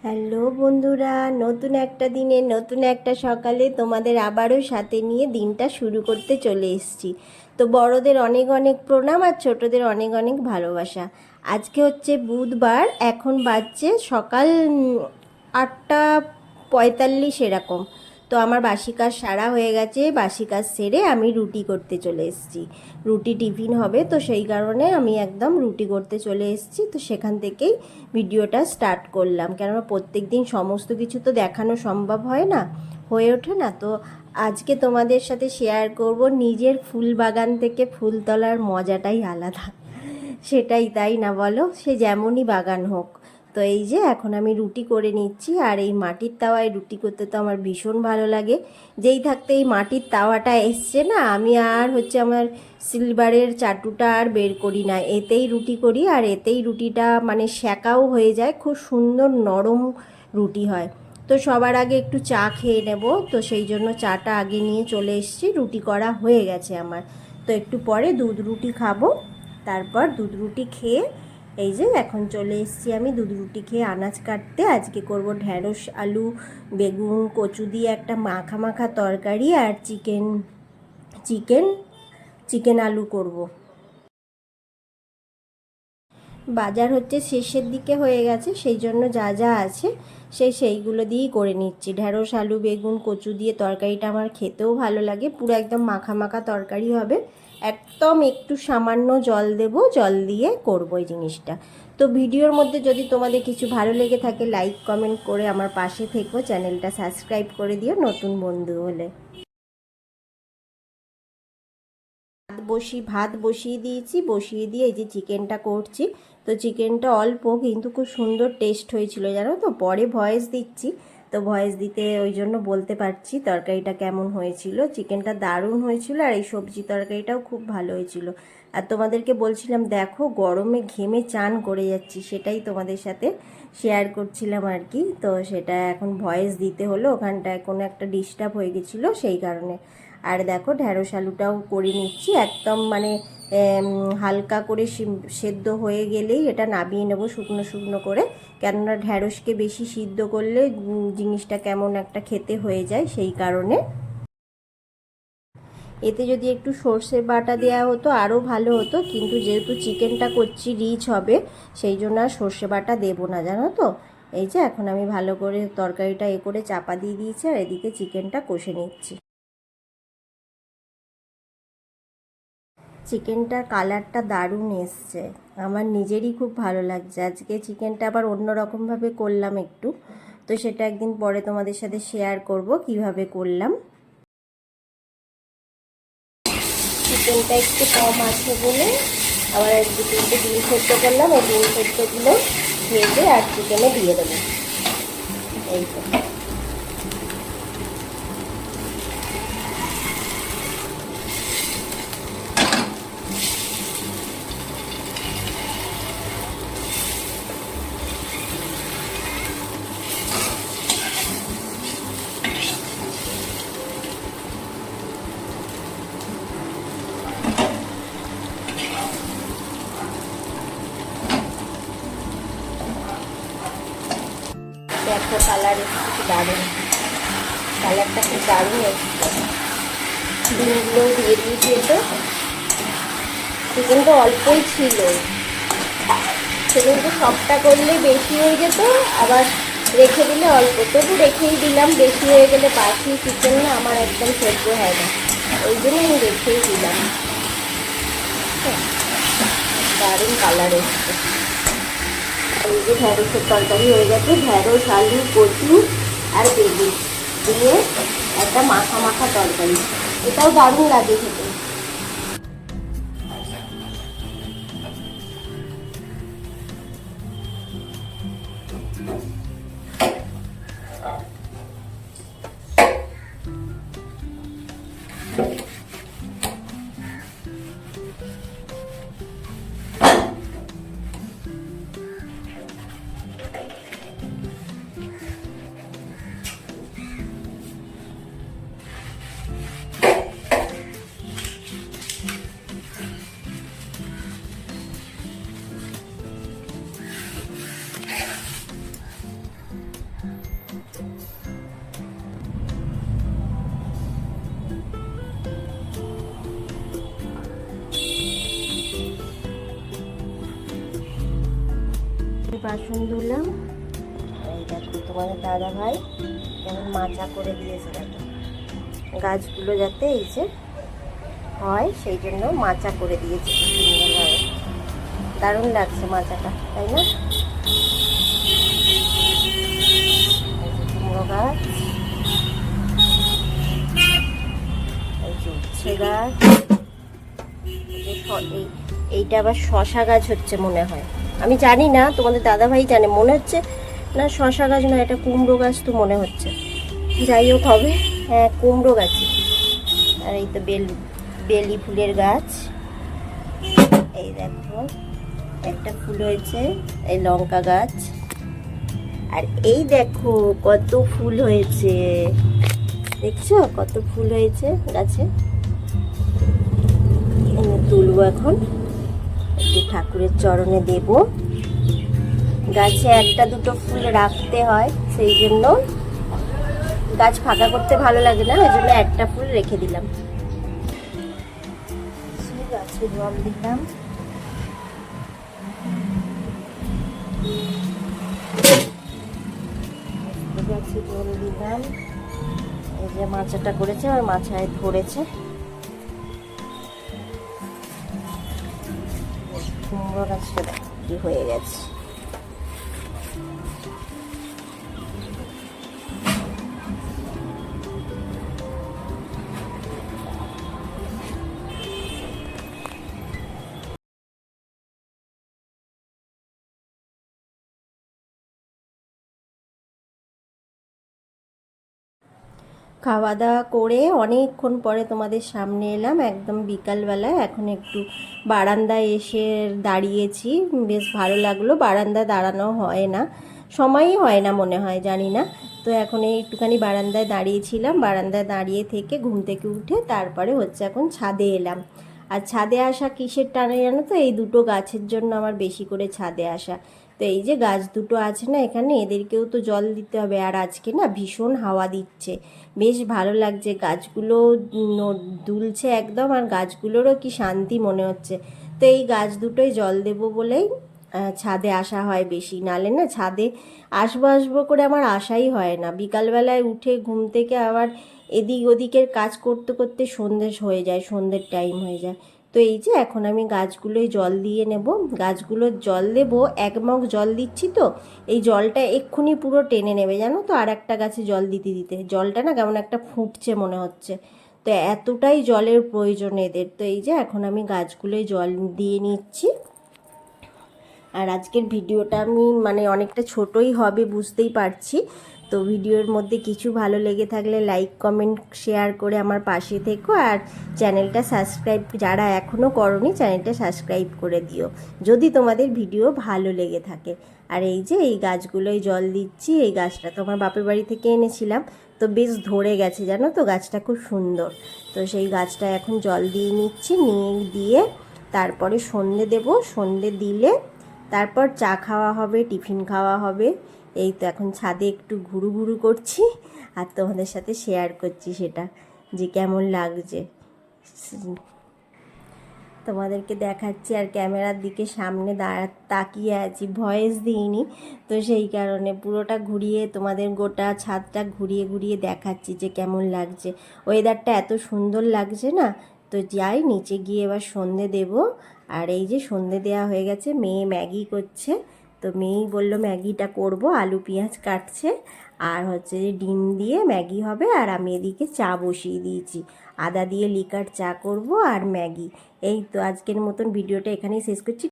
Hello বন্ধুরা, নতুন একটা দিনে নতুন একটা সকালে তোমাদের আবারও সাথে নিয়ে দিনটা শুরু করতে চলে এসেছি। তো বড়দের অনেক অনেক প্রণাম আর ছোটদের অনেক অনেক ভালোবাসা। আজকে হচ্ছে বুধবার, এখন বাজছে সকাল 8:45 এরকম। তো আমার বাসি কাজ সারা হয়ে গেছে, বাসি কাজ সেরে আমি রুটি করতে চলে এসেছি। রুটি টিফিন হবে, তো সেই কারণে আমি একদম রুটি করতে চলে এসেছি। তো সেখান থেকেই ভিডিওটা স্টার্ট করলাম, কেননা প্রত্যেক দিন সমস্ত কিছু তো দেখানো সম্ভব হয় না, হয়ে ওঠে না। তো আজকে তোমাদের সাথে শেয়ার করব নিজের ফুল বাগান থেকে ফুল তোলার মজাটাই আলাদা। সেটাই, তাই না বলো? সে যেমনই বাগান হোক। তো এই যে এখন আমি রুটি করে নিচ্ছি, আর এই মাটির তাওয়ায় রুটি করতে তো আমার ভীষণ ভালো লাগে। যেই থাকতে এই মাটির তাওয়াটা এসছে না, আমি আর হচ্ছে আমার সিলভারের চাটুটা আর বের করি না, এতেই রুটি করি। আর এতেই রুটিটা মানে সেকাও হয়ে যায়, খুব সুন্দর নরম রুটি হয়। তো সবার আগে একটু চা খেয়ে নেব, তো সেই জন্য চাটা আগে নিয়ে চলে এসেছি। রুটি করা হয়ে গেছে আমার, তো একটু পরে দুধ রুটি খাবো। তারপর দুধ রুটি খেয়ে এই যে এখন চলে এসেছি আমি দুধ রুটি খেয়ে আনাজ কাটতে। আজকে করব ঢ্যাঁড়স আলু বেগুন কচু দিয়ে একটা মাখা মাখা তরকারি, আর চিকেন চিকেন চিকেন আলু করব। বাজার হচ্ছে শেষের দিকে হয়ে গেছে, সেই জন্য যা যা আছে সেইগুলো দিয়েই করে নিচ্ছি। ঢ্যাঁড়স আলু বেগুন কচু দিয়ে তরকারিটা আমার খেতেও ভালো লাগে, পুরো একদম মাখা মাখা তরকারি হবে। একদম একটু সামান্য জল দেব, জল দিয়ে করবো এই জিনিসটা। তো ভিডিওর মধ্যে যদি তোমাদের কিছু ভালো লেগে থাকে লাইক কমেন্ট করে আমার পাশে থেকো, চ্যানেলটা সাবস্ক্রাইব করে দিও নতুন বন্ধু হলে। ভাত বসিয়ে দিয়েছি, বসিয়ে দিয়ে এই যে চিকেনটা করছি। তো চিকেনটা অল্প কিন্তু খুব সুন্দর টেস্ট হয়েছিল জানো তো। পরে ভয়েস দিচ্ছি, তো ভয়েস দিতে ওই জন্য বলতে পারছি তরকারিটা কেমন হয়েছিল। চিকেনটা দারুণ হয়েছিল, আর এই সবজি তরকারিটাও খুব ভালো হয়েছিল। আর তোমাদেরকে বলছিলাম দেখো গরমে ঘেমে চান করে যাচ্ছি, সেটাই তোমাদের সাথে শেয়ার করছিলাম আর কি। তো সেটা এখন ভয়েস দিতে হলো, ওখানটায় কোনো একটা ডিস্টার্ব হয়ে গেছিলো সেই কারণে। আর দেখো ঢ্যাঁড়স আলুটাও করে নিচ্ছি, একদম মানে হালকা করে সেদ্ধ হয়ে গেলেই এটা নামিয়ে নেব শুকনো শুকনো করে। কেননা ঢ্যাঁড়সকে বেশি সিদ্ধ করলে জিনিসটা কেমন একটা খেতে হয়ে যায়, সেই কারণে। এতে যদি একটু সর্ষে বাটা দেওয়া হতো আরও ভালো হতো, কিন্তু যেহেতু চিকেনটা করছি রিচ হবে, সেই জন্য আর সর্ষে বাটা দেবো না জানো তো। এই যে এখন আমি ভালো করে তরকারিটা করে চাপা দিয়ে দিয়েছি, আর এদিকে চিকেনটা কষে নিচ্ছি। চিকেনটার কালারটা দারুণ এসছে, আমার নিজেরই খুব ভালো লাগছে। আজকে চিকেনটা আবার অন্য রকমভাবে করলাম একটু, তো সেটা একদিন পরে তোমাদের সাথে শেয়ার করব কিভাবে করলাম। চিকেনটা একটু কম আছে বলে আবার দু তিনটে ডিম সেদ্ধ করলাম, এই ডিম সেদ্ধগুলো ভেজে আর চিকেনে দিয়ে দেবো। এই তো দেখো কালার একটু দারুণ, কালারটা খুব দারুণ এসছে। ডিমগুলো দিয়ে দিয়েছি, তো চিকেনটা অল্পই ছিল, সেগুলো সবটা করলে বেশি হয়ে যেত, আবার রেখে দিলে অল্প, তবু রেখেই দিলাম। বেশি হয়ে গেলে বাসি চিকেন না আমার একদম সহ্য হয় না, ওই জন্য আমি রেখেই দিলাম। দারুণ কালার এসছে। এই যে ঢ্যাঁড়সের তরকারি হয়ে গেছে, ঢ্যাঁড়স আলু কচু আর বেগুন দিয়ে একটা মাখা মাখা তরকারি, এটাও দারুণ লাগে খেতে। বাসন ধুলাম। এই দেখো তোমাদের দাদা ভাই কেমন মাচা করে দিয়েছে, দেখো গাছগুলো যাতে এই যে হয় সেই জন্য মাচা করে দিয়েছে, কি সুন্দরভাবে, দারুণ লাগছে মাচাটা, তাই না? কুমড়ো গাছ, এই যে উচ্ছে গাছ, এইটা আবার শশা গাছ হচ্ছে মনে হয়, আমি জানি না, তোমাদের দাদাভাই জানে, মনে হচ্ছে না শশা গাছ নয়, এটা কুমড়ো গাছ তো মনে হচ্ছে, যাই হোক হবে, হ্যাঁ কুমড়ো গাছই। আর এই তো বেলি ফুলের গাছ, এই দেখো একটা ফুল হয়েছে, এই লঙ্কা গাছ, আর এই দেখো কত ফুল হয়েছে, দেখছো কত ফুল হয়েছে গাছে, তুলবো এখন, একটু ঠাকুরের চরণে দেব। গাছে একটা দুটো ফুল রাখতে হয়, সেই জন্য গাছ ফাঁকা করতে ভালো লাগে না, ওই জন্য একটা ফুল রেখে দিলাম। গাছে জল দিলাম, গাছে জল দিলাম, এই যে মাচাটা করেছে আর মাচায় ধরেছে, কুমড়ো গাছটা কি হয়ে গেছে। খাওয়া দাওয়া করে অনেকক্ষণ পরে তোমাদের সামনে এলাম, একদম বিকালবেলায়। এখন একটু বারান্দায় এসে দাঁড়িয়েছি, বেশ ভালো লাগলো, বারান্দায় দাঁড়ানো হয় না, সময়ই হয় না মনে হয়, জানি না। তো এখন একটুখানি বারান্দায় দাঁড়িয়েছিলাম, বারান্দায় দাঁড়িয়ে থেকে ঘুম থেকে উঠে তারপরে হচ্ছে এখন ছাদে এলাম। আর ছাদে আসা কিসের টানে জানো তো, এই দুটো গাছের জন্য আমার বেশি করে ছাদে আসা। তো এই যে গাছ দুটো আছে না এখানে, এদেরকেও তো জল দিতে হবে, আর আজকে না ভীষণ হাওয়া দিচ্ছে, বেশ ভালো লাগছে, গাছগুলো দুলছে একদম, আর গাছগুলোরও কি শান্তি মনে হচ্ছে। তো এই গাছ দুটোই জল দেবো বলেই ছাদে আসা হয় বেশি, নালে না ছাদে আসবো আসবো করে আমার আসাই হয় না, বিকালবেলায় উঠে ঘুম থেকে আবার এদিক ওদিকের কাজ করতে করতে সন্ধ্যে হয়ে যায়, সন্ধ্যের টাইম হয়ে যায়। তো এই যে এখন আমি গাছগুলোই জল দিয়ে নেব, গাছগুলোর জল দেবো, এক মগ জল দিচ্ছি তো এই জলটা এক্ষুনি পুরো টেনে নেবে জানো তো, আর একটা গাছে জল দিতে দিতে জলটা না কেমন একটা ফুটছে মনে হচ্ছে, তো এতটাই জলের প্রয়োজন এদের। তো এই যে এখন আমি গাছগুলোই জল দিয়ে নিচ্ছি। আর আজকের ভিডিওটা আমি মানে অনেকটা ছোটই হবে বুঝতেই পারছি, তো ভিডিওর মধ্যে কিছু ভালো লেগে থাকলে লাইক কমেন্ট শেয়ার করে আমার পাশে থেকো, আর চ্যানেলটা সাবস্ক্রাইব যারা এখনও করোনি চ্যানেলটা সাবস্ক্রাইব করে দিও যদি তোমাদের ভিডিও ভালো লেগে থাকে। আর এই যে এই গাছগুলোই জল দিচ্ছি, এই গাছটা তো আমার বাপের বাড়ি থেকে এনেছিলাম, তো বেশ ধরে গেছে জানো তো, গাছটা খুব সুন্দর। তো সেই গাছটা এখন জল দিয়ে নিচ্ছি, দিয়ে তারপরে সন্ধে দেব, সন্ধে দিলে তারপর চা খাওয়া হবে, টিফিন খাওয়া হবে। এই তো এখন ছাদে একটু ঘুরু ঘুরু করছি আর তোমাদের সাথে শেয়ার করছি সেটা, যে কেমন লাগছে তোমাদেরকে দেখাচ্ছি। আর ক্যামেরার দিকে সামনে তাকিয়ে আছি, ভয়েস দিইনি, তো সেই কারণে পুরোটা ঘুরিয়ে তোমাদের গোটা ছাদটা ঘুরিয়ে ঘুরিয়ে দেখাচ্ছি যে কেমন লাগছে। ওয়েদারটা এত সুন্দর লাগছে না। তো যাই নিচে গিয়ে এবার সন্ধে দেব। আর এই যে সন্ধে দেওয়া হয়ে গেছে, মেয়ে ম্যাগি করছে, তো মেয়েই বললো ম্যাগিটা করব, আলু পেঁয়াজ কাটছে, আর হচ্ছে যে ডিম দিয়ে ম্যাগি হবে। আর আমি এদিকে চা বসিয়ে দিয়েছি, আদা দিয়ে লিকার চা করব আর ম্যাগি। এই তো আজকের মতন ভিডিওটা এখানেই শেষ করছি।